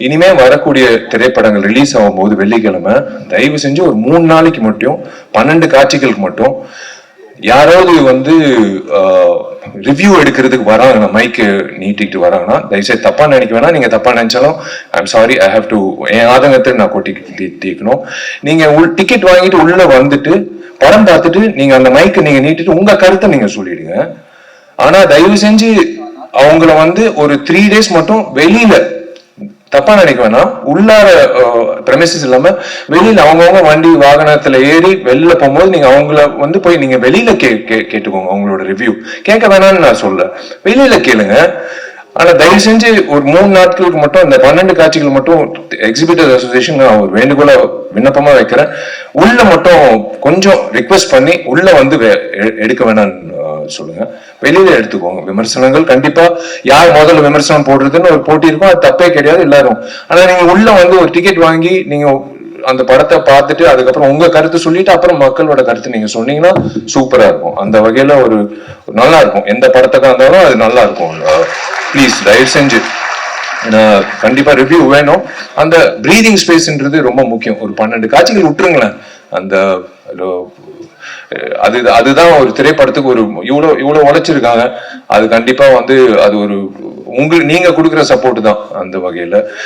இனிமே வரக்கூடிய திரைப்படங்கள் ரிலீஸ் ஆகும் போது வெள்ளிக்கிழமை தயவு செஞ்சு ஒரு 3 நாளைக்கு மட்டும் 12 காட்சிகளுக்கு மட்டும் யாராவது வந்து ரிவ்யூ எடுக்கிறதுக்கு வராங்க, மைக்கு நீட்டிட்டு வராங்கன்னா தயவுசெய்து தப்பா நினைக்க வேணாம். நீங்க தப்பா நினைச்சாலும் I'm sorry, I have to, என் ஆதங்கத்தை நான் கொட்டி தீக்கணும். நீங்க டிக்கெட் வாங்கிட்டு உள்ள வந்துட்டு படம் பார்த்துட்டு நீங்க அந்த மைக்கு நீங்க நீட்டிட்டு உங்க கருத்தை நீங்க சொல்லிடுங்க. ஆனா தயவு செஞ்சு அவங்கள வந்து ஒரு 3 days மட்டும் வெளியில, தப்பா நினைக்க வேணாம், உள்ளார பிரமிசஸ் இல்லாம வெளியில அவங்கவுங்க வண்டி வாகனத்துல ஏறி வெளியில போகும்போது நீங்க அவங்கள வந்து போய் நீங்க வெளியில கேட்டுக்கோங்க. அவங்களோட ரிவ்யூ கேட்க வேணாம்னு நான் சொல்ல, வெளியில கேளுங்க. ஆனா தயவு செஞ்சு ஒரு 3 நாட்களுக்கு மட்டும் அந்த 12 காட்சிகள் மட்டும் எக்ஸிபிட்டர் அசோசியேஷன் நான் ஒரு வேண்டுகோள விண்ணப்பமா வைக்கிறேன். உள்ள மட்டும் கொஞ்சம் ரிக்வெஸ்ட் பண்ணி உள்ள வந்து எடுக்க வேணாம்னு சொல்லுங்க. வெளியில எடுத்துக்கோங்க. விமர்சனங்கள் கண்டிப்பா யார் முதல்ல விமர்சனம் போடுறதுன்னு ஒரு போட்டி இருக்கும், அது தப்பே கிடையாது எல்லாரும். ஆனா நீங்க உள்ள வந்து ஒரு டிக்கெட் வாங்கி நீங்க அந்த படத்தை பார்த்துட்டு அதுக்கப்புறம் உங்க கருத்து சொல்லிட்டு அப்புறம் மக்களோட கருத்து நீங்க சொன்னீங்கன்னா சூப்பரா இருக்கும். அந்த வகையில ஒரு நல்லா இருக்கும். எந்த படத்துக்கா இருந்தாலும் அது நல்லா இருக்கும். ப்ளீஸ் தயவு செஞ்சு கண்டிப்பா ரிவ்யூ வேணும். அந்த பிரீதிங் ஸ்பேஸ்ன்றது ரொம்ப முக்கியம். ஒரு 12 காட்சிகள் விட்டுருங்களேன். அந்த அதுதான் ஒரு திரைப்படத்துக்கு ஒரு இவ்வளவு உழைச்சிருக்காங்க. அது கண்டிப்பா வந்து அது ஒரு நீங்க கொடுக்குற சப்போர்ட் தான் அந்த வகையில.